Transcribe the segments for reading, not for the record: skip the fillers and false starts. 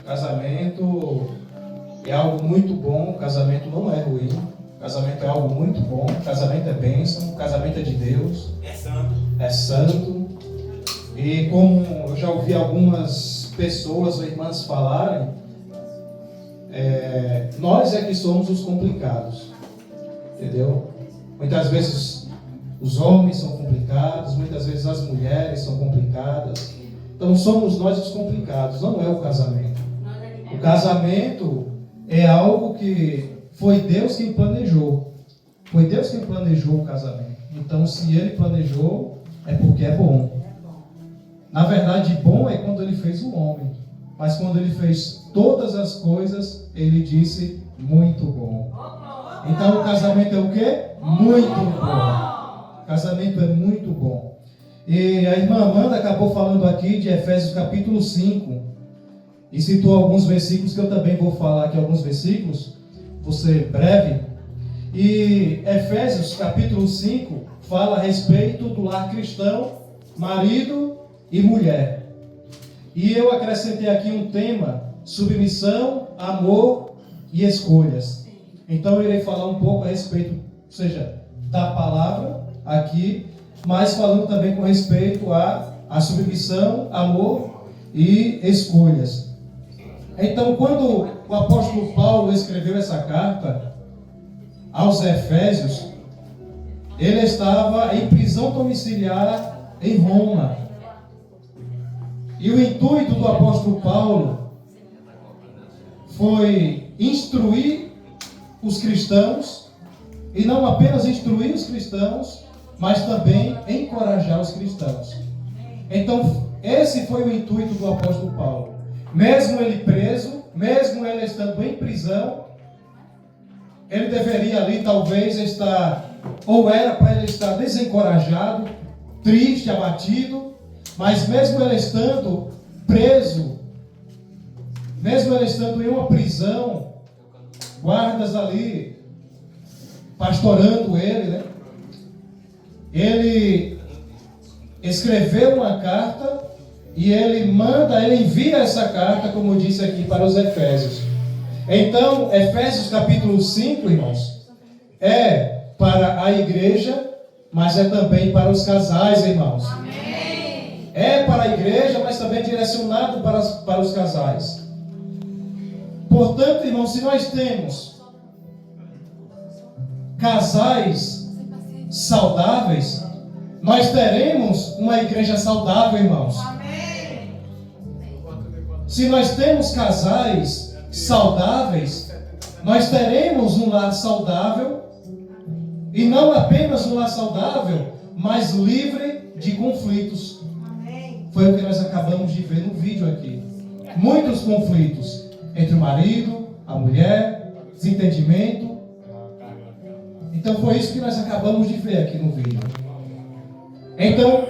Casamento é algo muito bom, casamento não é ruim, casamento é algo muito bom, casamento é bênção, casamento é de Deus, é santo. E como eu já ouvi algumas pessoas ou irmãs falarem, nós é que somos os complicados, entendeu? Muitas vezes os homens são complicados, muitas vezes as mulheres são complicadas. Então somos nós os complicados, não é o casamento. O casamento é algo que foi Deus quem planejou. Foi Deus quem planejou o casamento. Então, se Ele planejou, é porque é bom. Na verdade, bom é quando Ele fez o homem. Mas quando Ele fez todas as coisas, Ele disse, muito bom. Então, o casamento é o quê? Muito bom. O casamento é muito bom. E a irmã Amanda acabou falando aqui de Efésios capítulo 5. E citou alguns versículos que eu também vou falar aqui, alguns versículos, vou ser breve. E Efésios capítulo 5 fala a respeito do lar cristão, marido e mulher. E eu acrescentei aqui um tema, submissão, amor e escolhas. Então eu irei falar um pouco a respeito, ou seja, da palavra aqui, mas falando também com respeito a submissão, amor e escolhas. Então, quando o apóstolo Paulo escreveu essa carta aos Efésios, ele estava em prisão domiciliar em Roma. E o intuito do apóstolo Paulo foi instruir os cristãos, e não apenas instruir os cristãos, mas também encorajar os cristãos. Então, esse foi o intuito do apóstolo Paulo. Mesmo ele preso, mesmo ele estando em prisão, ele deveria ali talvez estar, ou era para ele estar desencorajado, triste, abatido, mas mesmo ele estando preso, mesmo ele estando em uma prisão, guardas ali pastorando ele, né? Ele escreveu uma carta e ele envia essa carta, como eu disse aqui, para os Efésios. Então, Efésios capítulo 5, irmãos, é para a igreja, mas é também para os casais, irmãos. Amém. É para a igreja, mas também direcionado para os casais. Portanto, irmãos, se nós temos casais saudáveis, nós teremos uma igreja saudável, irmãos. Amém. Se nós temos casais saudáveis, nós teremos um lar saudável, e não apenas um lar saudável, mas livre de conflitos. Amém. Foi o que nós acabamos de ver no vídeo aqui. Muitos conflitos entre o marido, a mulher, desentendimento. Então foi isso que nós acabamos de ver aqui no vídeo. Então,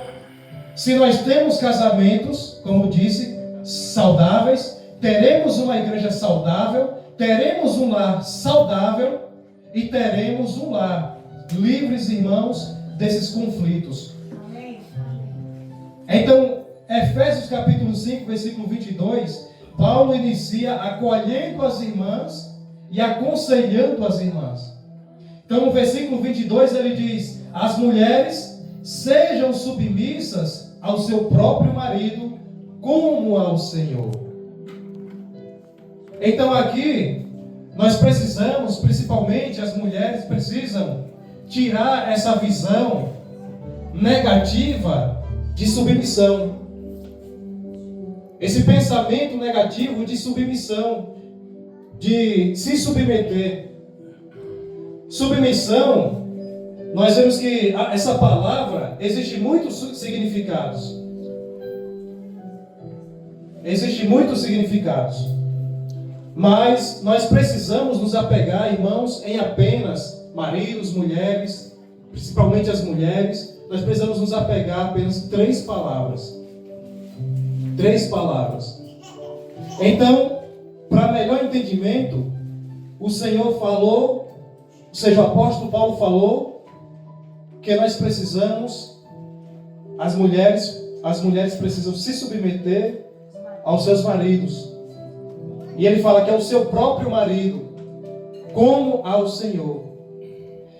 se nós temos casamentos, como disse, saudáveis, teremos uma igreja saudável, teremos um lar saudável e teremos um lar livres, irmãos, desses conflitos. Amém. Então, Efésios capítulo 5, versículo 22, Paulo inicia acolhendo as irmãs e aconselhando as irmãs. Então, no versículo 22 ele diz: as mulheres sejam submissas ao seu próprio marido, como ao Senhor. Então aqui, nós precisamos, principalmente as mulheres precisam tirar essa visão negativa de submissão. Esse pensamento negativo de submissão, de se submeter. Submissão, nós vemos que essa palavra existe muitos significados. Existem muitos significados. Mas nós precisamos nos apegar, irmãos, em apenas maridos, mulheres, principalmente as mulheres. Nós precisamos nos apegar a apenas 3 palavras. 3 palavras. Então, para melhor entendimento, o Senhor falou, ou seja, o apóstolo Paulo falou, que nós precisamos, as mulheres precisam se submeter aos seus maridos. E ele fala que é o seu próprio marido, como ao Senhor.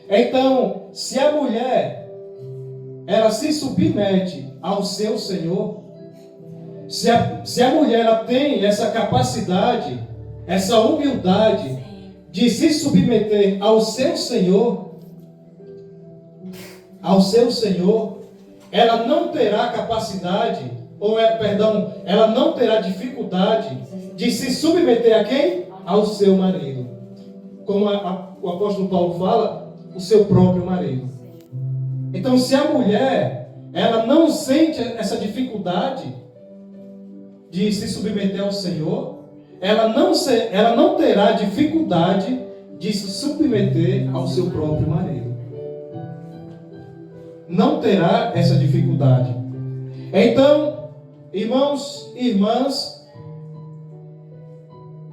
Então, se a mulher, ela se submete ao seu Senhor, se a mulher ela tem essa capacidade, essa humildade de se submeter ao seu Senhor, ela não terá capacidade, ela não terá dificuldade de se submeter a quem? Ao seu marido. Como o apóstolo Paulo fala, o seu próprio marido. Então, se a mulher, ela não sente essa dificuldade de se submeter ao Senhor, ela não terá dificuldade de se submeter ao seu próprio marido. Não terá essa dificuldade. Então, irmãos e irmãs,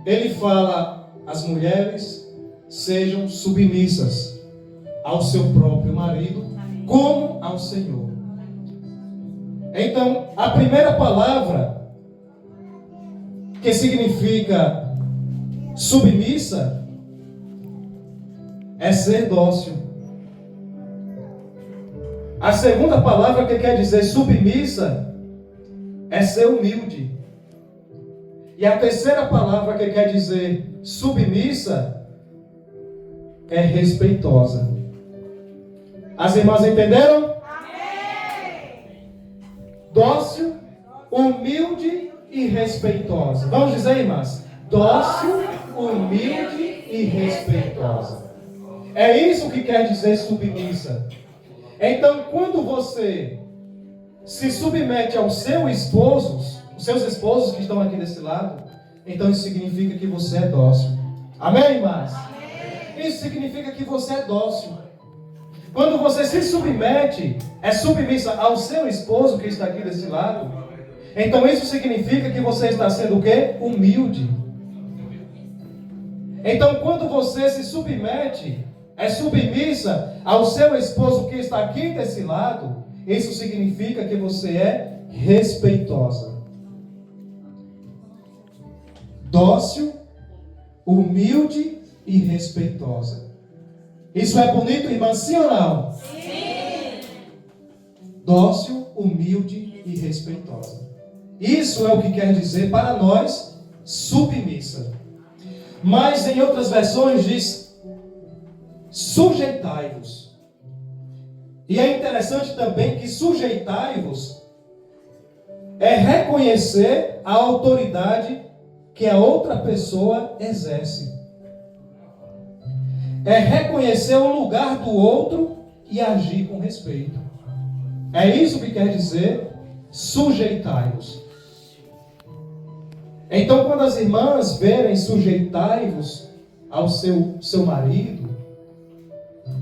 ele fala, as mulheres sejam submissas ao seu próprio marido, como ao Senhor. Então, a primeira palavra que significa submissa é ser dócil. A segunda palavra que quer dizer submissa é ser humilde. E a terceira palavra que quer dizer submissa é respeitosa. As irmãs entenderam? Amém! Dócil, humilde e respeitosa. Vamos dizer, irmãs? Dócil, humilde e respeitosa. É isso que quer dizer submissa. Então, quando você se submete aos seus esposos que estão aqui desse lado, então isso significa que você é dócil. Amém, irmãs? Amém. Isso significa que você é dócil. Quando você se submete, é submissa ao seu esposo que está aqui desse lado, então isso significa que você está sendo o quê? Humilde. Então, quando você se submete, é submissa ao seu esposo que está aqui desse lado, isso significa que você é respeitosa. Dócil, humilde e respeitosa. Isso é bonito, irmã? Sim ou não? Sim! Dócil, humilde e respeitosa. Isso é o que quer dizer para nós submissa. Mas em outras versões diz sujeitai-vos. E é interessante também que sujeitai-vos é reconhecer a autoridade que a outra pessoa exerce. É reconhecer o lugar do outro e agir com respeito. É isso que quer dizer sujeitai-vos. Então, quando as irmãs verem sujeitai-vos ao seu marido,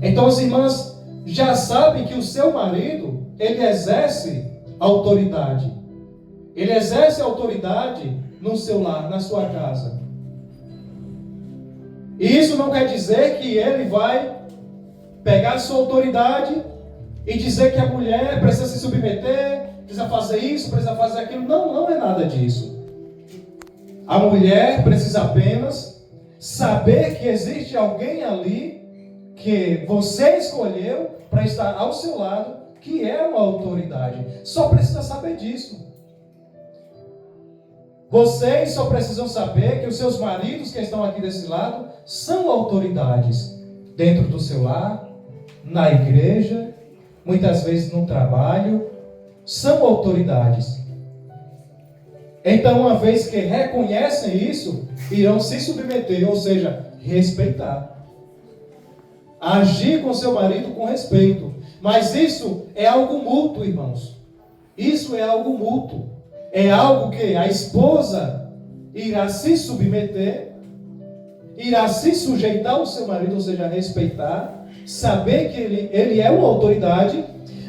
então as irmãs já sabem que o seu marido, ele exerce autoridade. Ele exerce autoridade no seu lar, na sua casa. E isso não quer dizer que ele vai pegar a sua autoridade e dizer que a mulher precisa se submeter, precisa fazer isso, precisa fazer aquilo. Não, não é nada disso. A mulher precisa apenas saber que existe alguém ali que você escolheu para estar ao seu lado, que é uma autoridade. Só precisa saber disso. Vocês só precisam saber que os seus maridos que estão aqui desse lado são autoridades dentro do seu lar, na igreja, muitas vezes no trabalho, são autoridades. Então, uma vez que reconhecem isso, irão se submeter, ou seja, respeitar. Agir com seu marido com respeito. Mas isso é algo mútuo, irmãos. Isso é algo mútuo. É algo que a esposa irá se submeter, irá se sujeitar ao seu marido, ou seja, respeitar, saber que ele é uma autoridade,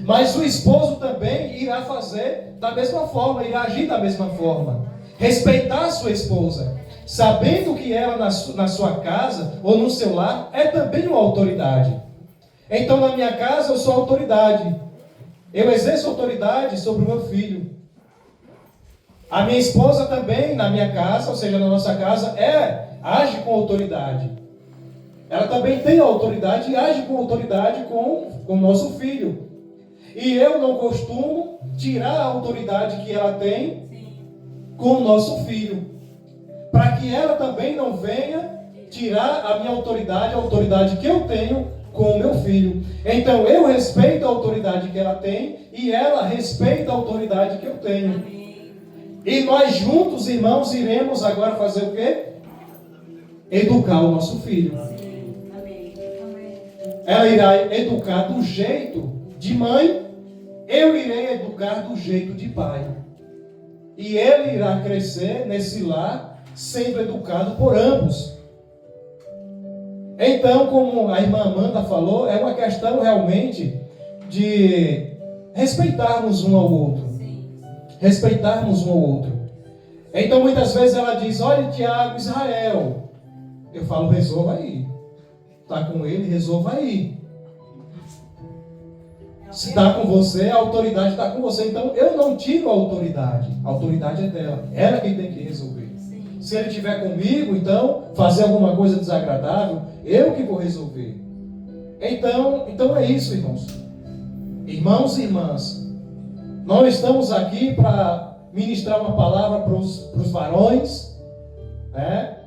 mas o esposo também irá fazer da mesma forma, irá agir da mesma forma. Respeitar a sua esposa, sabendo que ela na sua casa ou no seu lar é também uma autoridade. Então, na minha casa eu sou autoridade. Eu exerço autoridade sobre o meu filho. A minha esposa também, na minha casa, ou seja, na nossa casa, age com autoridade. Ela também tem autoridade e age com autoridade com o nosso filho. E eu não costumo tirar a autoridade que ela tem com o nosso filho, para que ela também não venha tirar a minha autoridade, a autoridade que eu tenho com o meu filho. Então eu respeito a autoridade que ela tem e ela respeita a autoridade que eu tenho. E nós juntos, irmãos, iremos agora fazer o quê? Educar o nosso filho. Ela irá educar do jeito de mãe, eu irei educar do jeito de pai. E ele irá crescer nesse lar, sendo educado por ambos. Então, como a irmã Amanda falou, é uma questão realmente de respeitarmos um ao outro. Respeitarmos um ao outro. Então, muitas vezes ela diz, olha, Tiago, Israel. Eu falo, resolva aí. Está com ele, resolva aí. Se está com você, a autoridade está com você. Então, eu não tiro a autoridade. A autoridade é dela. Ela quem tem que resolver. Se ele estiver comigo, então, fazer alguma coisa desagradável, eu que vou resolver. Então é isso, irmãos. Irmãos e irmãs, nós estamos aqui para ministrar uma palavra para os varões, né?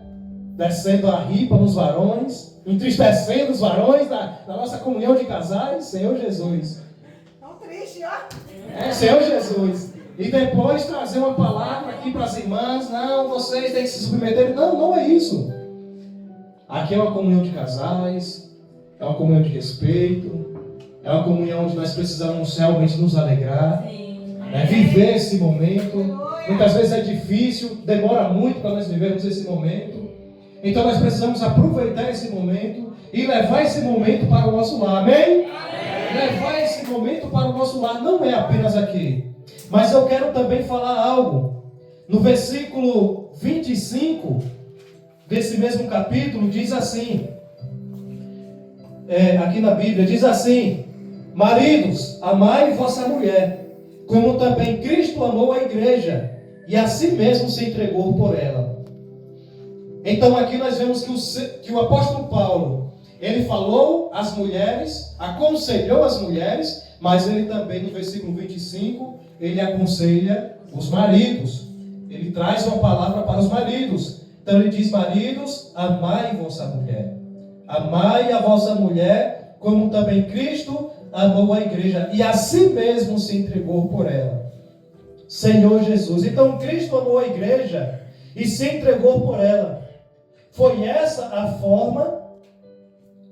Descendo a ripa nos varões, entristecendo os varões da nossa comunhão de casais, Senhor Jesus. Tão triste, ó. Senhor Jesus. E depois trazer uma palavra aqui para as irmãs, não, vocês têm que se submeter. Não, não é isso. Aqui é uma comunhão de casais, é uma comunhão de respeito, é uma comunhão onde nós precisamos realmente nos alegrar, né? Viver esse momento. Muitas vezes é difícil, demora muito para nós vivermos esse momento. Então nós precisamos aproveitar esse momento e levar esse momento para o nosso lar. Amém? Levar esse momento para o nosso lar não é apenas aqui. Mas eu quero também falar algo. No versículo 25 desse mesmo capítulo diz assim, aqui na Bíblia, diz assim: maridos, amai vossa mulher, como também Cristo amou a igreja, e a si mesmo se entregou por ela. Então aqui nós vemos que o apóstolo Paulo, ele falou às mulheres, aconselhou as mulheres, mas ele também no versículo 25, ele aconselha os maridos. Ele traz uma palavra para os maridos. Então ele diz, maridos, amai vossa mulher. Amai a vossa mulher, como também Cristo amou a igreja, e a si mesmo se entregou por ela. Senhor Jesus. Então Cristo amou a igreja e se entregou por ela. Foi essa a forma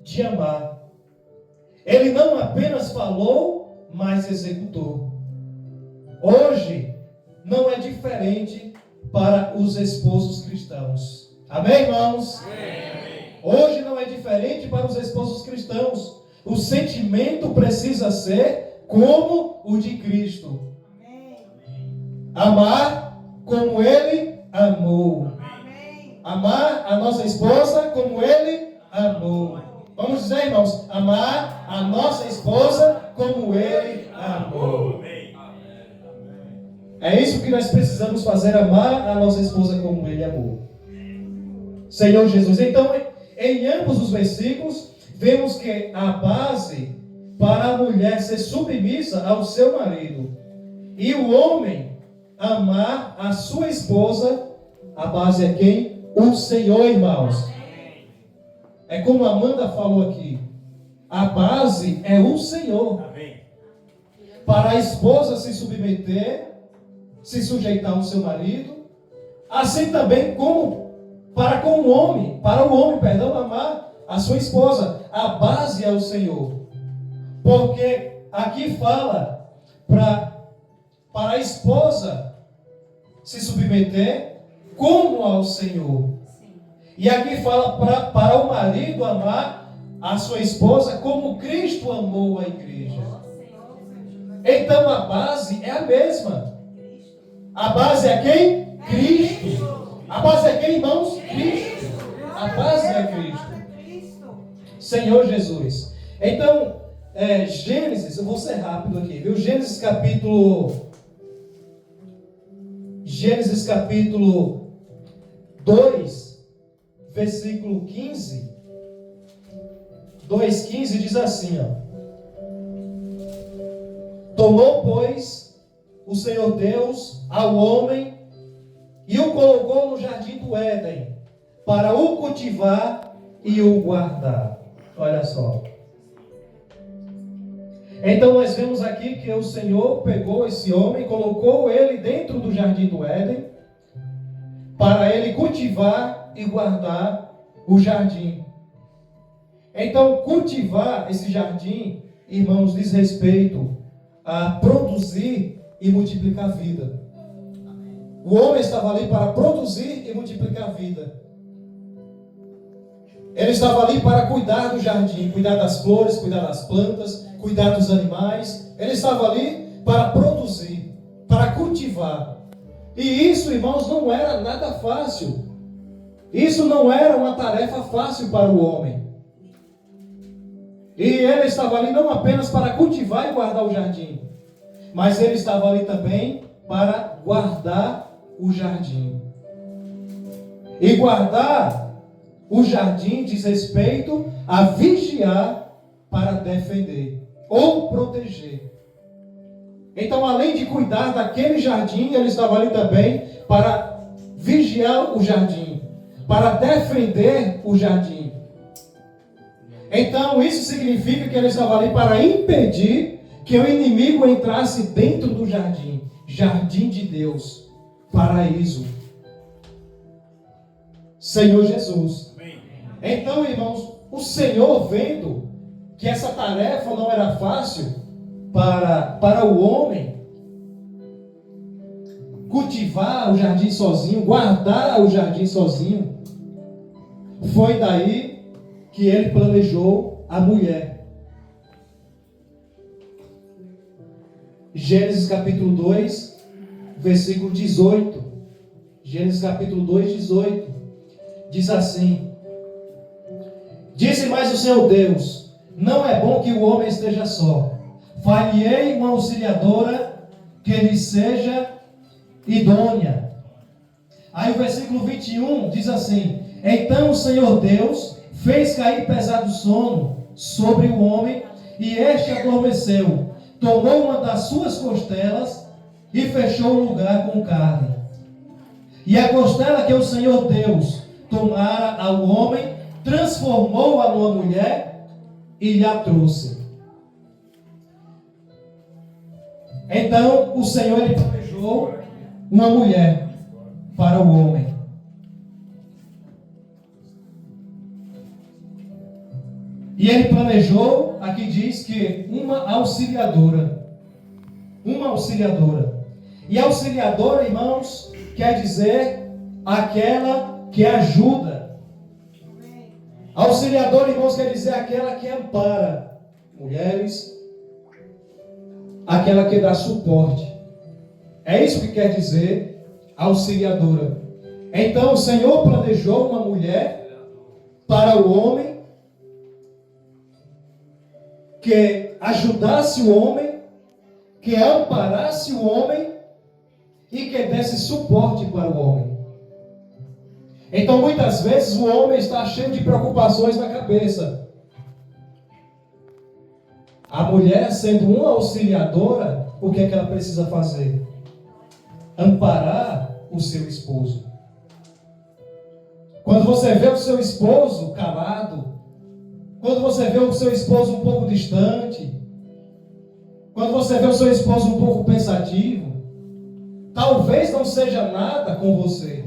de amar. Ele não apenas falou, mas executou. Hoje não é diferente para os esposos cristãos. Amém, irmãos? Amém. Hoje não é diferente para os esposos cristãos. O sentimento precisa ser como o de Cristo. Amém. Amar como Ele amou. Amém. Amar a nossa esposa como Ele amou. Vamos dizer, irmãos, amar a nossa esposa como Ele amou. É isso que nós precisamos fazer, amar a nossa esposa como Ele amou. Senhor Jesus. Então, em ambos os versículos, vemos que a base para a mulher ser submissa ao seu marido e o homem amar a sua esposa, a base é quem? O Senhor, irmãos. É como a Amanda falou aqui, a base é o Senhor. Para a esposa se submeter, se sujeitar ao seu marido, assim também como para o homem, amar a sua esposa. A base é o Senhor. Porque aqui fala para a esposa se submeter como ao Senhor. E aqui fala para o marido amar a sua esposa como Cristo amou a igreja. Então a base é a mesma. A base é quem? Cristo. A base é quem, irmãos? Cristo. A base é Cristo. Senhor Jesus. Então, Gênesis, eu vou ser rápido aqui, viu? Gênesis Gênesis capítulo 2, versículo 15. 2,15 diz assim, ó. Tomou, pois, o Senhor Deus ao homem e o colocou no jardim do Éden para o cultivar e o guardar. Olha só. Então nós vemos aqui que o Senhor pegou esse homem, colocou ele dentro do jardim do Éden para ele cultivar e guardar o jardim. Então cultivar esse jardim, irmãos, diz respeito a produzir e multiplicar a vida. O homem estava ali para produzir e multiplicar a vida. Ele estava ali para cuidar do jardim, cuidar das flores, cuidar das plantas, cuidar dos animais. Ele estava ali para produzir, para cultivar. E isso, irmãos, não era nada fácil. Isso não era uma tarefa fácil para o homem. E ele estava ali não apenas para cultivar e guardar o jardim, mas ele estava ali também para guardar o jardim. E guardar o jardim diz respeito a vigiar para defender ou proteger. Então, além de cuidar daquele jardim, ele estava ali também para vigiar o jardim, para defender o jardim. Então, isso significa que ele estava ali para impedir que o inimigo entrasse dentro do jardim. Jardim de Deus, paraíso. Senhor Jesus. Então, irmãos, o Senhor, vendo que essa tarefa não era fácil para o homem, cultivar o jardim sozinho, guardar o jardim sozinho, foi daí que ele planejou a mulher. Gênesis capítulo 2, versículo 18. Gênesis capítulo 2, 18. Diz assim: Disse mais o Senhor Deus: Não é bom que o homem esteja só. Far-lhe-ei uma auxiliadora que lhe seja idônea. Aí o versículo 21 diz assim: Então o Senhor Deus fez cair pesado sono sobre o homem, e este adormeceu. Tomou uma das suas costelas e fechou o lugar com carne. E a costela que o Senhor Deus tomara ao homem, transformou-a numa mulher e lhe a trouxe. Então o Senhor ele planejou uma mulher para o homem. E ele planejou, aqui diz que uma auxiliadora. Uma auxiliadora. E auxiliadora, irmãos, quer dizer aquela que ajuda. Auxiliadora, irmãos, quer dizer aquela que ampara. Mulheres, aquela que dá suporte. É isso que quer dizer auxiliadora. Então o Senhor planejou uma mulher para o homem, que ajudasse o homem, que amparasse o homem e que desse suporte para o homem. Então muitas vezes o homem está cheio de preocupações na cabeça. A mulher, sendo uma auxiliadora, o que é que ela precisa fazer? Amparar o seu esposo. Quando você vê o seu esposo calado, quando você vê o seu esposo um pouco distante, quando você vê o seu esposo um pouco pensativo, talvez não seja nada com você.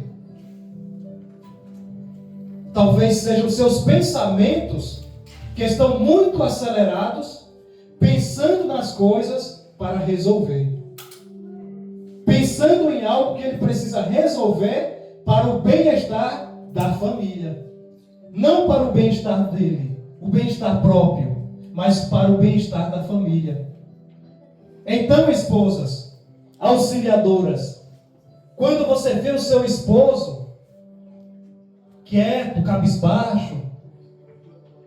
Talvez sejam os seus pensamentos que estão muito acelerados, pensando nas coisas para resolver. Pensando em algo que ele precisa resolver para o bem-estar da família. Não para o bem-estar dele, o bem-estar próprio, mas para o bem-estar da família. Então, esposas, auxiliadoras, quando você vê o seu esposo quieto, cabisbaixo,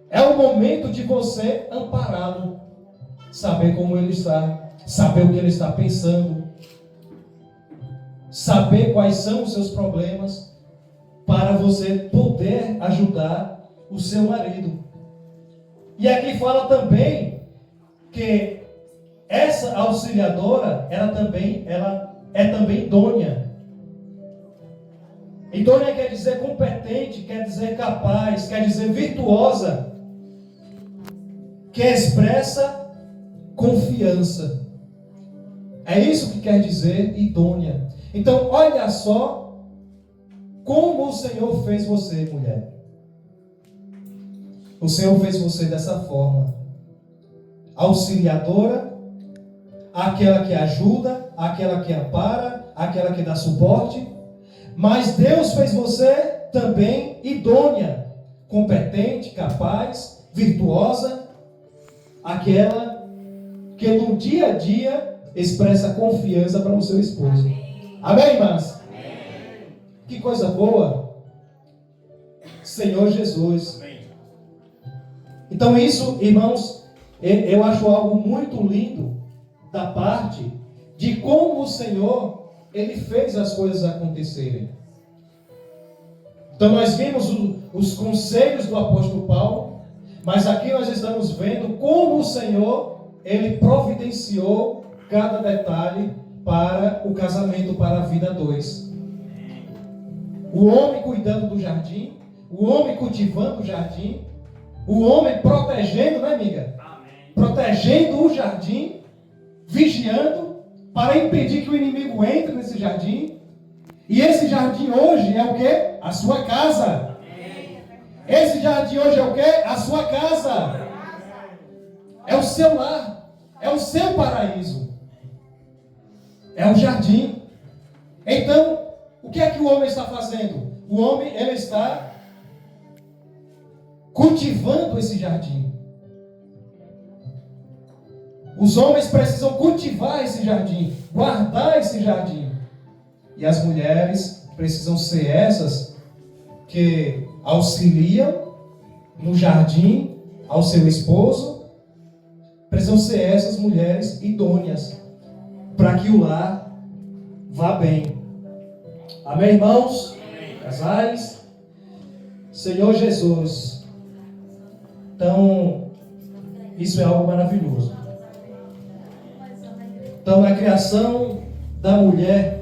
é o momento de você ampará-lo, saber como ele está, saber o que ele está pensando, saber quais são os seus problemas, para você poder ajudar o seu marido. E aqui fala também que essa auxiliadora, ela é também idônea. Idônea quer dizer competente, quer dizer capaz, quer dizer virtuosa, que expressa confiança. É isso que quer dizer idônea. Então, olha só como o Senhor fez você, mulher. O Senhor fez você dessa forma: auxiliadora, aquela que ajuda, aquela que ampara, aquela que dá suporte. Mas Deus fez você também idônea, competente, capaz, virtuosa, aquela que no dia a dia expressa confiança para o seu esposo. Amém, irmãs? Amém. Que coisa boa. Senhor Jesus. Amém. Então isso, irmãos, eu acho algo muito lindo da parte de como o Senhor, Ele fez as coisas acontecerem. Então nós vimos os conselhos do apóstolo Paulo, mas aqui nós estamos vendo como o Senhor, Ele providenciou cada detalhe para o casamento, para a vida a dois. O homem cuidando do jardim, o homem cultivando o jardim, o homem protegendo, né, amiga? Amém. Protegendo o jardim, vigiando, para impedir que o inimigo entre nesse jardim. E esse jardim hoje é o quê? A sua casa. Amém. Esse jardim hoje é o quê? A sua casa. É o seu lar. É o seu paraíso. É o jardim. Então, o que é que o homem está fazendo? O homem, ele está cultivando esse jardim. Os homens precisam cultivar esse jardim, guardar esse jardim. E as mulheres precisam ser essas que auxiliam no jardim ao seu esposo. Precisam ser essas mulheres idôneas para que o lar vá bem. Amém, irmãos? Amém. Casais? Senhor Jesus. Então, isso é algo maravilhoso. Então, na criação da mulher,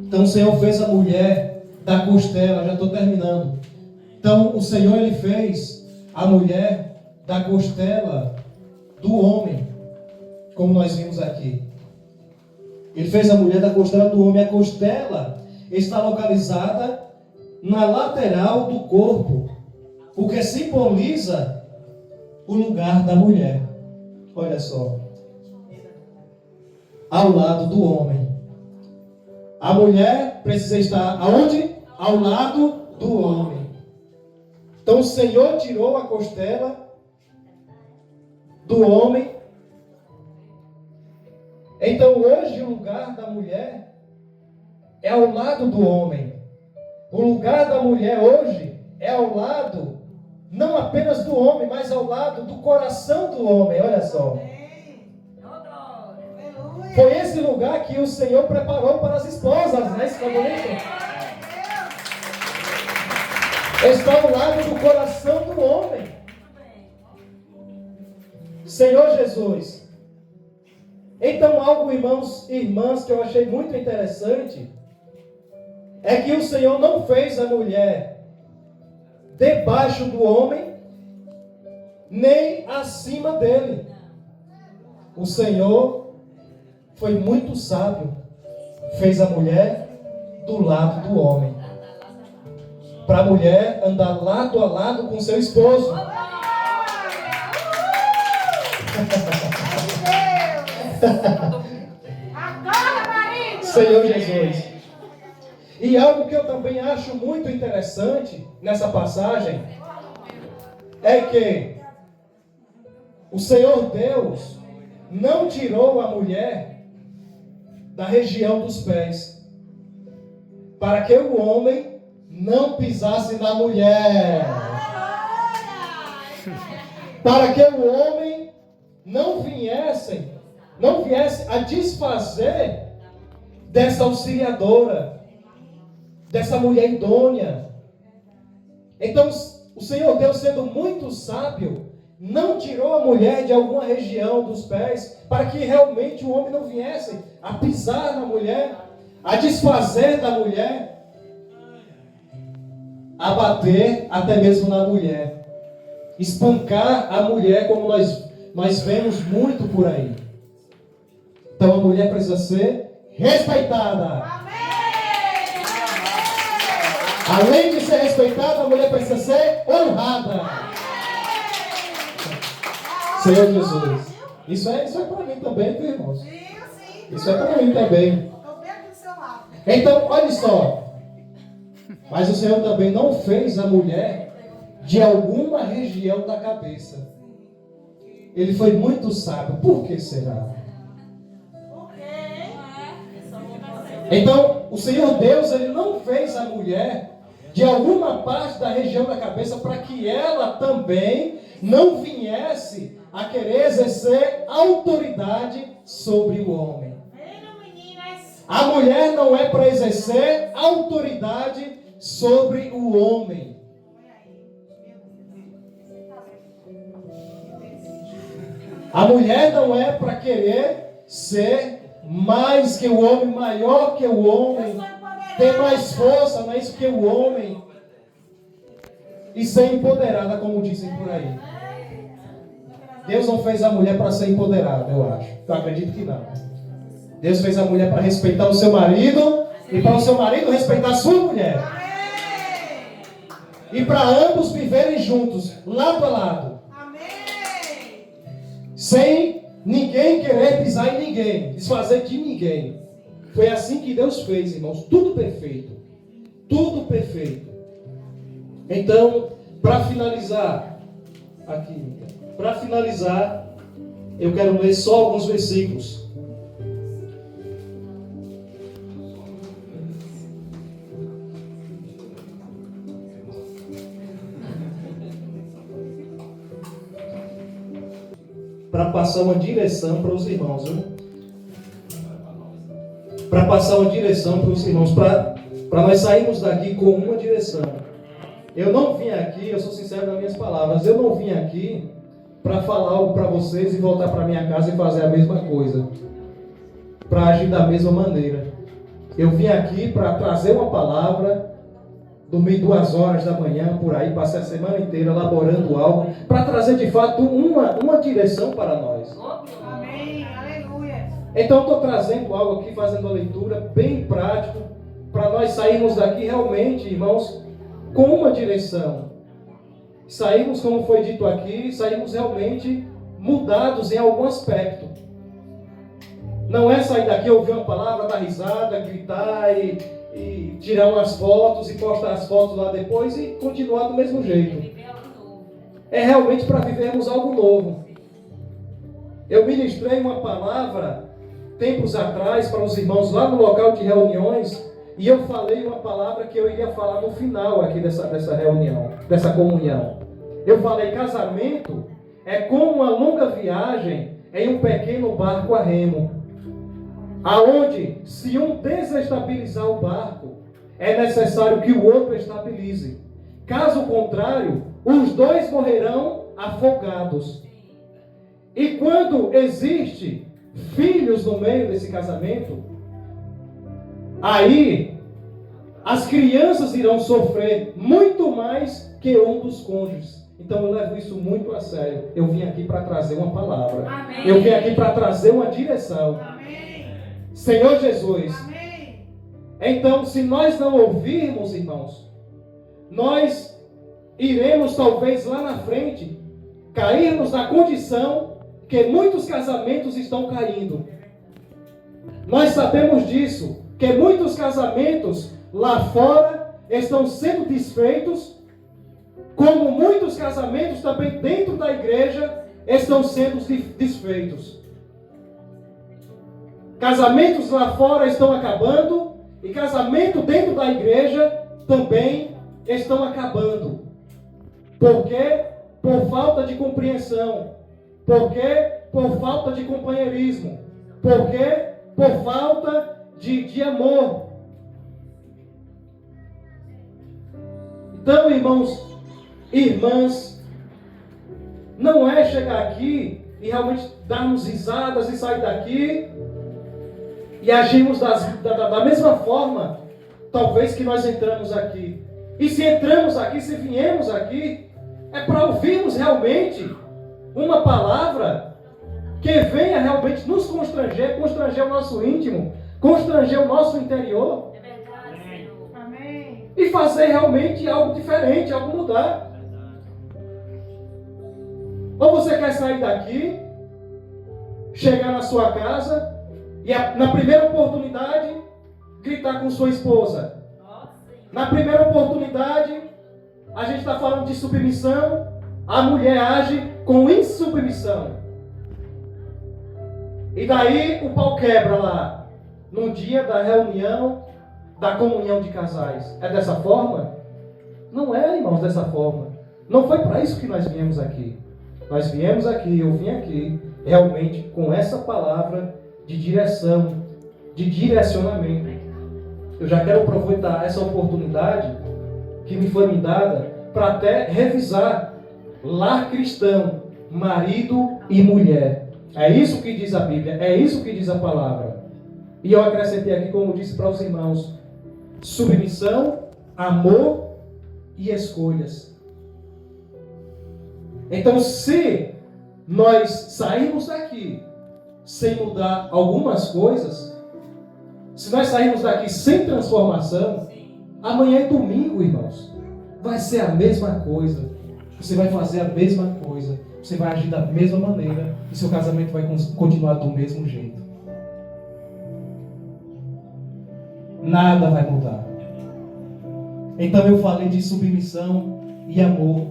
então o Senhor fez a mulher da costela, já estou terminando. Então, o Senhor, Ele fez a mulher da costela do homem, como nós vimos aqui. Ele fez a mulher da costela do homem. A costela está localizada na lateral do corpo, o que simboliza o lugar da mulher. Olha só. Ao lado do homem. A mulher precisa estar aonde? Ao lado do homem. Então o Senhor tirou a costela do homem. Então hoje o lugar da mulher é ao lado do homem. O lugar da mulher hoje é ao lado, não apenas do homem, mas ao lado do coração do homem. Olha só. Foi esse lugar que o Senhor preparou para as esposas, né? Isso é bonito. Está ao lado do coração do homem. Senhor Jesus. Então, algo, irmãos e irmãs, que eu achei muito interessante, é que o Senhor não fez a mulher debaixo do homem, nem acima dele. O Senhor foi muito sábio. Fez a mulher do lado do homem. Para a mulher andar lado a lado com seu esposo. Senhor Jesus. E algo que eu também acho muito interessante nessa passagem é que o Senhor Deus não tirou a mulher da região dos pés, para que o homem não pisasse na mulher, para que o homem não viesse a desfazer dessa auxiliadora, dessa mulher idônea. Então, o Senhor Deus, sendo muito sábio, não tirou a mulher de alguma região dos pés, para que realmente o homem não viesse a pisar na mulher, a desfazer da mulher, a bater até mesmo na mulher, espancar a mulher, como nós vemos muito por aí. Então a mulher precisa ser respeitada. Além de ser respeitada, a mulher precisa ser honrada. Senhor Jesus. Isso é para mim também, viu, irmãos? Isso é para mim também. Então, olha só. Mas o Senhor também não fez a mulher de alguma região da cabeça. Ele foi muito sábio. Por que será? Então, o Senhor Deus, Ele não fez a mulher de alguma parte da região da cabeça para que ela também não viesse a querer exercer autoridade sobre o homem. A mulher não é para exercer autoridade sobre o homem. A mulher não é para querer ser mais que o homem, maior que o homem, ter mais força, mais que o homem, e ser empoderada, como dizem por aí. Deus não fez a mulher para ser empoderada, eu acho. Eu acredito que não. Deus fez a mulher para respeitar o seu marido e para o seu marido respeitar a sua mulher. E para ambos viverem juntos, lado a lado. Sem ninguém querer pisar em ninguém, desfazer de ninguém. Foi assim que Deus fez, irmãos. Tudo perfeito. Tudo perfeito. Então, para finalizar, eu quero ler só alguns versículos. Para passar uma direção para os irmãos, viu? Para passar uma direção para os irmãos, para nós sairmos daqui com uma direção. Eu não vim aqui, eu sou sincero nas minhas palavras, eu não vim aqui para falar algo para vocês e voltar para minha casa e fazer a mesma coisa, para agir da mesma maneira. Eu vim aqui para trazer uma palavra, dormi 2 horas da manhã, por aí, passei a semana inteira elaborando algo, para trazer de fato uma direção para nós. Amém, aleluia. Então eu estou trazendo algo aqui, fazendo a leitura bem prático, para nós sairmos daqui realmente, irmãos, com uma direção. Saímos, como foi dito aqui, saímos realmente mudados em algum aspecto. Não é sair daqui, ouvir uma palavra, dar risada, gritar e tirar umas fotos e postar as fotos lá depois e continuar do mesmo jeito. É realmente para vivermos algo novo. Eu ministrei uma palavra tempos atrás para os irmãos lá no local de reuniões e eu falei uma palavra que eu iria falar no final aqui dessa reunião, dessa comunhão. Eu falei: casamento é como uma longa viagem em um pequeno barco a remo, aonde se um desestabilizar o barco, é necessário que o outro estabilize. Caso contrário, os dois morrerão afogados. E quando existe filhos no meio desse casamento, aí as crianças irão sofrer muito mais que um dos cônjuges. Então eu levo isso muito a sério. Eu vim aqui para trazer uma palavra. Amém. Eu vim aqui para trazer uma direção. Amém. Senhor Jesus. Amém. Então, se nós não ouvirmos, irmãos, nós iremos talvez lá na frente cairmos na condição que muitos casamentos estão caindo. Nós sabemos disso, que muitos casamentos lá fora estão sendo desfeitos, como muitos casamentos também dentro da igreja estão sendo desfeitos. Casamentos lá fora estão acabando e casamento dentro da igreja também estão acabando. Por quê? Por falta de compreensão. Por quê? Por falta de companheirismo. Por quê? Por falta de amor. Então, irmãos e irmãs, não é chegar aqui e realmente darmos risadas e sair daqui e agirmos da mesma forma, talvez, que nós entramos aqui. E se entramos aqui, se viemos aqui, é para ouvirmos realmente uma palavra que venha realmente nos constranger, constranger o nosso íntimo, constranger o nosso interior. É verdade, Senhor. Amém. E fazer realmente algo diferente, algo mudar. Ou você quer sair daqui, chegar na sua casa e na primeira oportunidade gritar com sua esposa. Nossa, Senhor. Na primeira oportunidade, a gente está falando de submissão, a mulher age com insubmissão. E daí o pau quebra lá, no dia da reunião, da comunhão de casais. É dessa forma? Não é, irmãos, dessa forma. Não foi para isso que nós viemos aqui. Nós viemos aqui, eu vim aqui, realmente com essa palavra de direção, de direcionamento. Eu já quero aproveitar essa oportunidade que me foi me dada para até revisar lar cristão, marido e mulher. É isso que diz a Bíblia, é isso que diz a palavra. E eu acrescentei aqui, como disse para os irmãos, submissão, amor e escolhas. Então, se nós sairmos daqui sem mudar algumas coisas, se nós sairmos daqui sem transformação, amanhã é domingo, irmãos, vai ser a mesma coisa. Você vai fazer a mesma coisa, você vai agir da mesma maneira e seu casamento vai continuar do mesmo jeito. Nada vai mudar. Então eu falei de submissão e amor.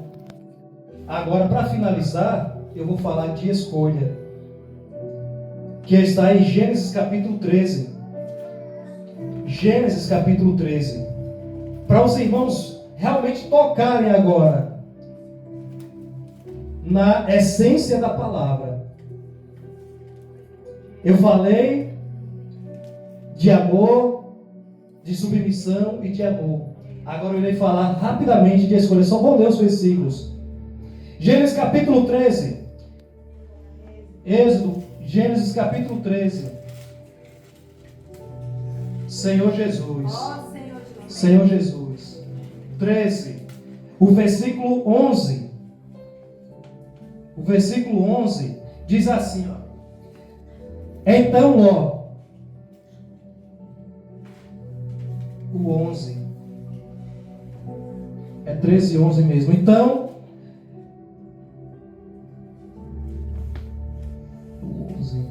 Agora, para finalizar, eu vou falar de escolha, que está em Gênesis capítulo 13. Gênesis capítulo 13. Para os irmãos realmente tocarem agora na essência da palavra. Eu falei de amor, de submissão e de amor. Agora eu irei falar rapidamente de escolha. Só vou ler os versículos. Gênesis capítulo 13. Êxodo, Gênesis capítulo 13. Senhor Jesus. Ó Senhor Jesus. Senhor Jesus. 13. O versículo 11. O versículo 11 diz assim, ó. Então, Ló. O 11. É 13 e 11 mesmo. Então, o 11.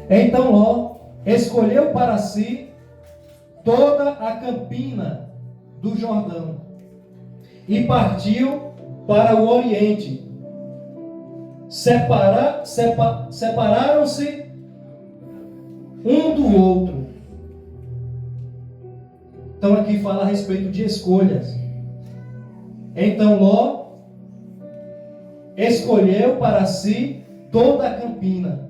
Então Ló escolheu para si toda a campina do Jordão e partiu para o Oriente. Separaram-se um do outro. Então aqui fala a respeito de escolhas. Então Ló escolheu para si toda a campina.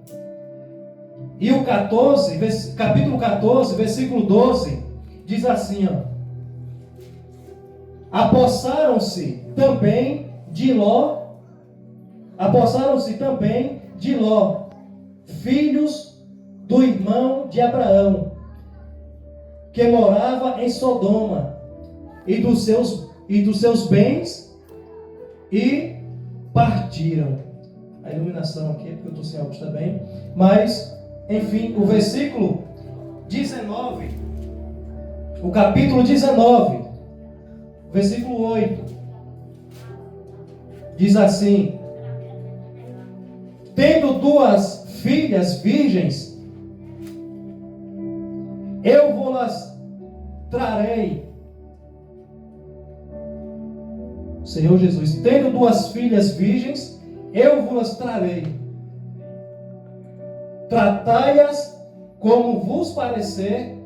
E o capítulo 14, versículo 12, diz assim, ó. Apossaram-se também de Ló, filhos do irmão de Abraão, que morava em Sodoma, e dos seus bens, e partiram. A iluminação aqui, porque eu estou sem óculos também, mas, enfim, o versículo 19, o capítulo 19, versículo 8, diz assim: tendo duas filhas virgens, eu vou-las trarei. Senhor Jesus, tendo duas filhas virgens, eu vos trarei. Tratai-as como vos parecer,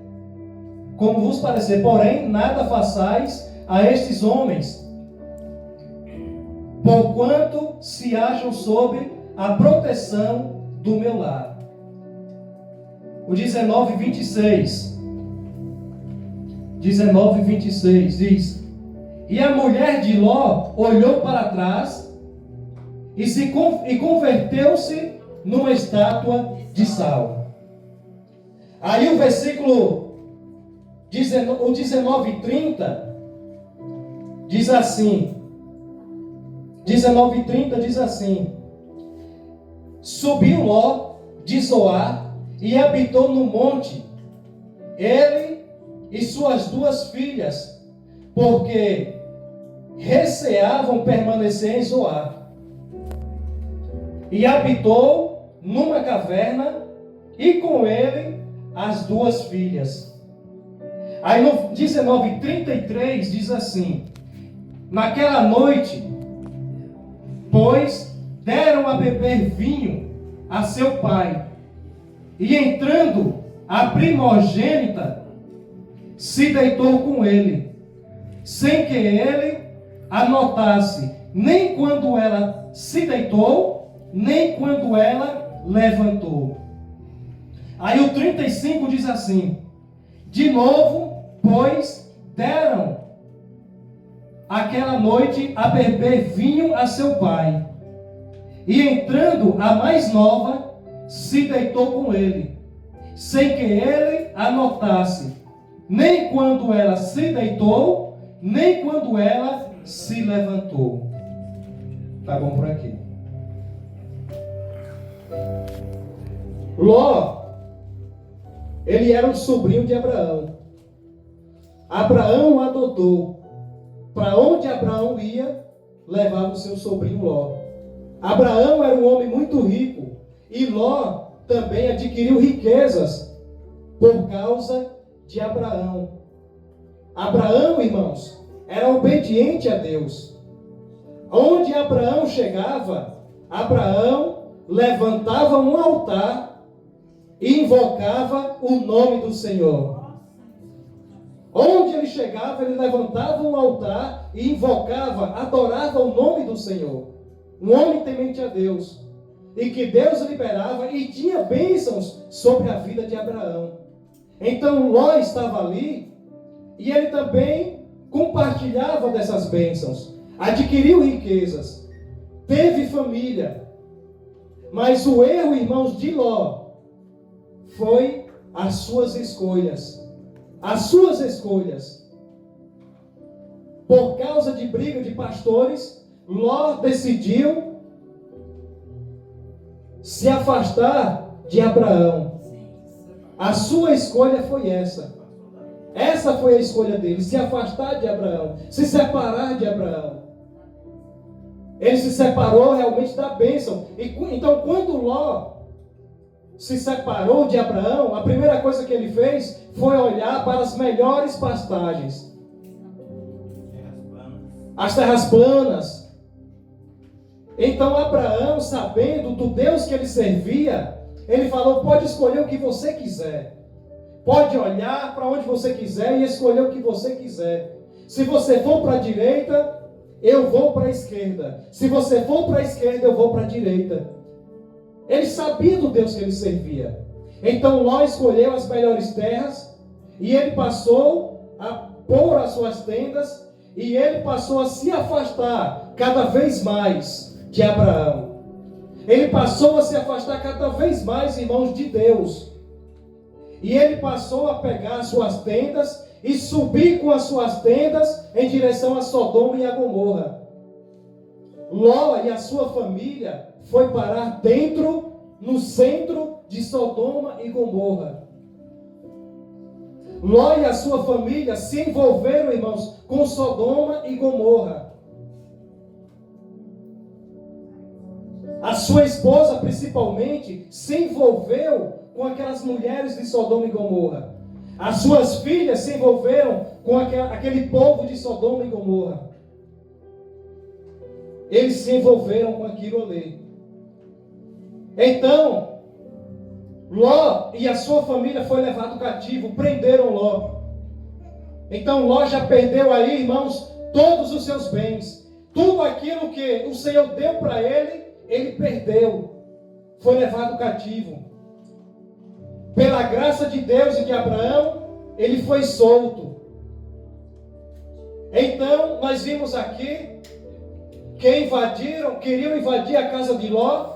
porém nada façais a estes homens, porquanto se acham sob a proteção do meu lar. O 19:26. 19:26 diz: E a mulher de Ló olhou para trás e converteu-se numa estátua de sal. Aí o versículo 19:30 diz assim: 19:30 diz assim: Subiu Ló de Zoar e habitou no monte, ele e suas 2 filhas, porque receavam permanecer em Zoar. E habitou numa caverna, e com ele as 2 filhas. Aí no 19:33 diz assim: Naquela noite, pois deram a beber vinho a seu pai, e entrando a primogênita, se deitou com ele, sem que ele a notasse, nem quando ela se deitou, nem quando ela levantou. Aí o 35 diz assim: De novo, pois, deram aquela noite a beber vinho a seu pai, e entrando a mais nova, se deitou com ele, sem que ele a notasse, nem quando ela se deitou, nem quando ela se levantou. Tá bom por aqui. Ló, ele era um sobrinho de Abraão. Abraão o adotou. Para onde Abraão ia, levava o seu sobrinho Ló. Abraão era um homem muito rico, e Ló também adquiriu riquezas por causa de Abraão. Abraão, irmãos, era obediente a Deus. Onde Abraão chegava, Abraão levantava um altar e invocava o nome do Senhor. Onde ele chegava, ele levantava um altar e invocava, adorava o nome do Senhor. Um homem temente a Deus, e que Deus liberava e tinha bênçãos sobre a vida de Abraão. Então Ló estava ali, e ele também compartilhava dessas bênçãos, adquiriu riquezas, teve família. Mas o erro, irmãos, de Ló foi as suas escolhas. As suas escolhas. Por causa de briga de pastores, Ló decidiu se afastar de Abraão. A sua escolha foi essa. Essa foi a escolha dele, se afastar de Abraão, se separar de Abraão. Ele se separou realmente da bênção. Então, quando Ló se separou de Abraão, a primeira coisa que ele fez foi olhar para as melhores pastagens. As terras planas. Então Abraão, sabendo do Deus que ele servia, ele falou: pode escolher o que você quiser. Pode olhar para onde você quiser e escolher o que você quiser. Se você for para a direita, eu vou para a esquerda. Se você for para a esquerda, eu vou para a direita. Ele sabia do Deus que ele servia. Então Ló escolheu as melhores terras, e ele passou a pôr as suas tendas, e ele passou a se afastar cada vez mais de Abraão. Ele passou a se afastar cada vez mais, irmãos, de Deus. E ele passou a pegar as suas tendas e subir com as suas tendas em direção a Sodoma e a Gomorra. Ló e a sua família foi parar no centro de Sodoma e Gomorra. Ló e a sua família se envolveram, irmãos, com Sodoma e Gomorra. A sua esposa, principalmente, se envolveu com aquelas mulheres de Sodoma e Gomorra. As suas filhas se envolveram com aquele povo de Sodoma e Gomorra. Eles se envolveram com aquilo ali. Então, Ló e a sua família foi levado cativo, prenderam Ló. Então Ló já perdeu aí, irmãos, todos os seus bens. Tudo aquilo que o Senhor deu para ele, ele perdeu. Foi levado cativo. pela graça de Deus e de Abraão, ele foi solto. Então, nós vimos aqui que queriam invadir a casa de Ló.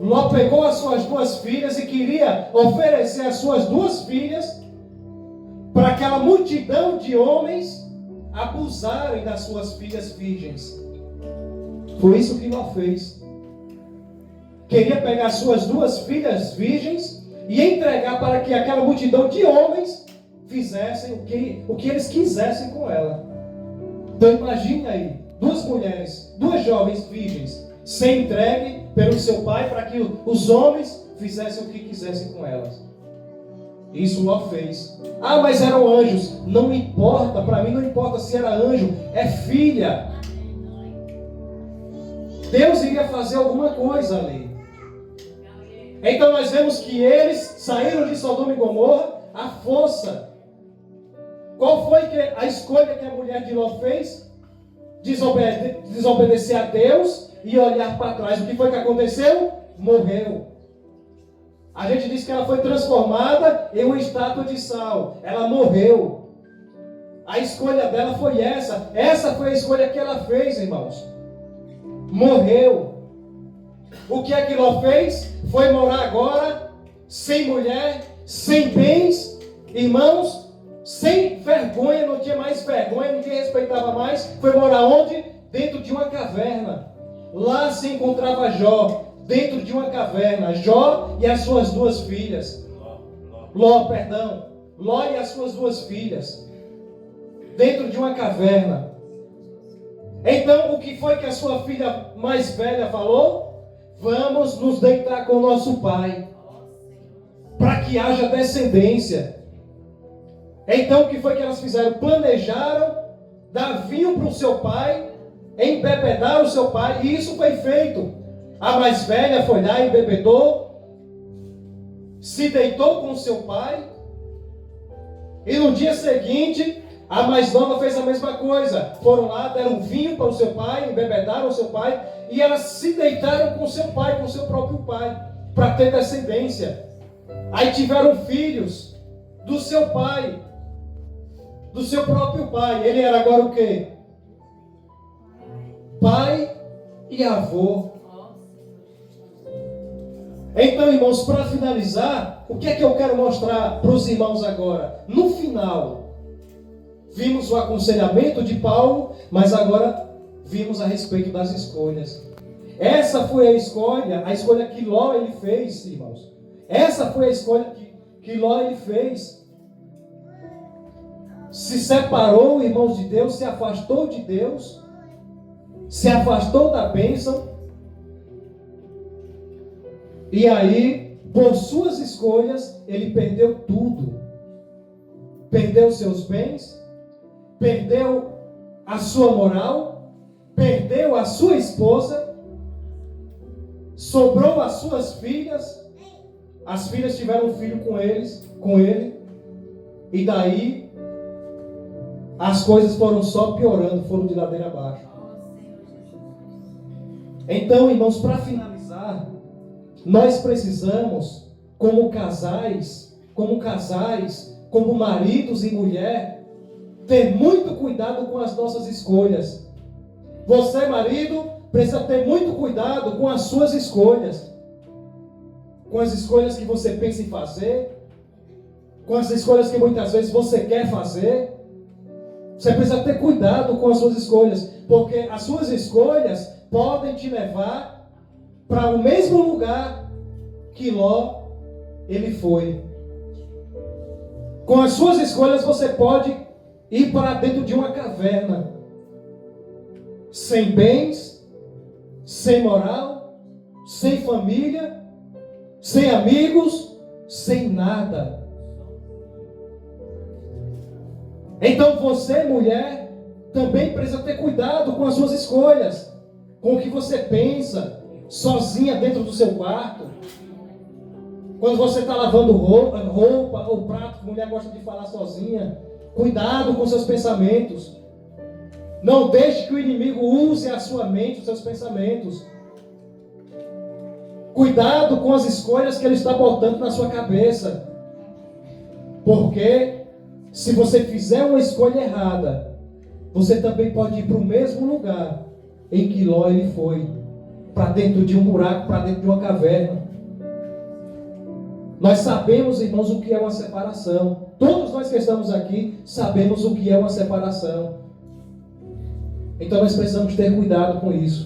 Ló pegou as suas 2 filhas e queria oferecer as suas 2 filhas para aquela multidão de homens abusarem das suas filhas virgens. Foi isso que Ló fez. Queria pegar as suas 2 filhas virgens e entregar para que aquela multidão de homens fizessem o que eles quisessem com ela. Então imagine aí, 2 mulheres, 2 jovens virgens, ser entregue pelo seu pai para que os homens fizessem o que quisessem com elas. Isso Ló fez. Ah, mas eram anjos. Não importa, para mim não importa se era anjo, é filha. Deus iria fazer alguma coisa ali. Então nós vemos que eles saíram de Sodoma e Gomorra à força. Qual foi a escolha que a mulher de Ló fez? Desobedecer a Deus e olhar para trás. O que foi que aconteceu? Morreu. A gente diz que ela foi transformada em uma estátua de sal. Ela morreu. A escolha dela foi essa. Essa foi a escolha que ela fez, irmãos. Morreu. O que é que Ló fez? Foi morar agora sem mulher, sem bens, irmãos, sem vergonha, não tinha mais vergonha, ninguém respeitava mais. Foi morar onde? Dentro de uma caverna. Lá se encontrava Jó, dentro de uma caverna. Jó e as suas 2 filhas. Ló e as suas 2 filhas. Dentro de uma caverna. Então, o que foi que a sua filha mais velha falou? Vamos nos deitar com o nosso pai, para que haja descendência. Então, o que foi que elas fizeram? Planejaram dar vinho para o seu pai, embebedar o seu pai, e isso foi feito. A mais velha foi lá, embebedou, se deitou com o seu pai, e no dia seguinte, a mais nova fez a mesma coisa. Foram lá, deram vinho para o seu pai, embebedaram o seu pai, e elas se deitaram com o seu pai, com o seu próprio pai, para ter descendência. Aí tiveram filhos do seu pai, do seu próprio pai. Ele era agora o quê? Pai e avô. Então, irmãos, para finalizar, o que é que eu quero mostrar para os irmãos agora? No final, vimos o aconselhamento de Paulo, mas agora vimos a respeito das escolhas. Essa foi a escolha que Ló ele fez, irmãos. Essa foi a escolha que Ló ele fez. Se separou, irmãos, de Deus, se afastou de Deus, se afastou da bênção. E aí, por suas escolhas, ele perdeu tudo. Perdeu seus bens, perdeu a sua moral, perdeu a sua esposa, sobrou as suas filhas. As filhas tiveram um filho com ele, e daí as coisas foram só piorando, foram de ladeira abaixo. Então, irmãos, para finalizar, nós precisamos, como casais, como maridos e mulher, ter muito cuidado com as nossas escolhas. Você, marido, precisa ter muito cuidado com as suas escolhas. Com as escolhas que você pensa em fazer, com as escolhas que muitas vezes você quer fazer. Você precisa ter cuidado com as suas escolhas, porque as suas escolhas podem te levar para o mesmo lugar que Ló ele foi. Com as suas escolhas você pode ir para dentro de uma caverna, sem bens, sem moral, sem família, sem amigos, sem nada. Então você, mulher, também precisa ter cuidado com as suas escolhas, com o que você pensa, sozinha dentro do seu quarto. Quando você está lavando roupa ou prato, que a mulher gosta de falar sozinha, cuidado com seus pensamentos. Não deixe que o inimigo use a sua mente, os seus pensamentos. Cuidado com as escolhas que ele está botando na sua cabeça. Porque se você fizer uma escolha errada, você também pode ir para o mesmo lugar em que Ló ele foi, para dentro de um buraco, para dentro de uma caverna. Nós sabemos, irmãos, o que é uma separação. Todos nós que estamos aqui sabemos o que é uma separação. Então nós precisamos ter cuidado com isso.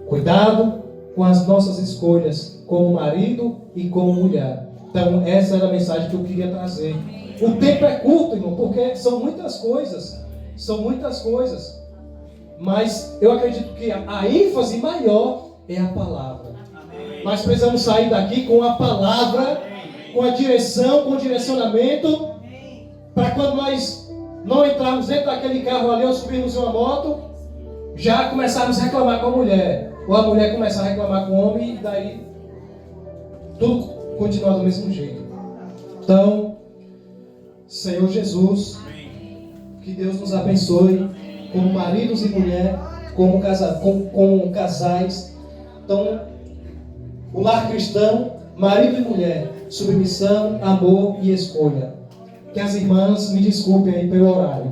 Cuidado com as nossas escolhas como marido e como mulher. Então essa era a mensagem que eu queria trazer. O tempo é curto, irmão, porque são muitas coisas. São muitas coisas. Mas eu acredito que a ênfase maior é a palavra. Nós precisamos sair daqui com a palavra, com a direção, com o direcionamento, para quando nós não entrarmos dentro daquele carro ali ou subirmos em uma moto, já começarmos a reclamar com a mulher, ou a mulher começar a reclamar com o homem, e daí tudo continua do mesmo jeito. Então, Senhor Jesus, que Deus nos abençoe como maridos e mulher, como casais. Então, o lar cristão, marido e mulher, submissão, amor e escolha. Que as irmãs me desculpem aí pelo horário.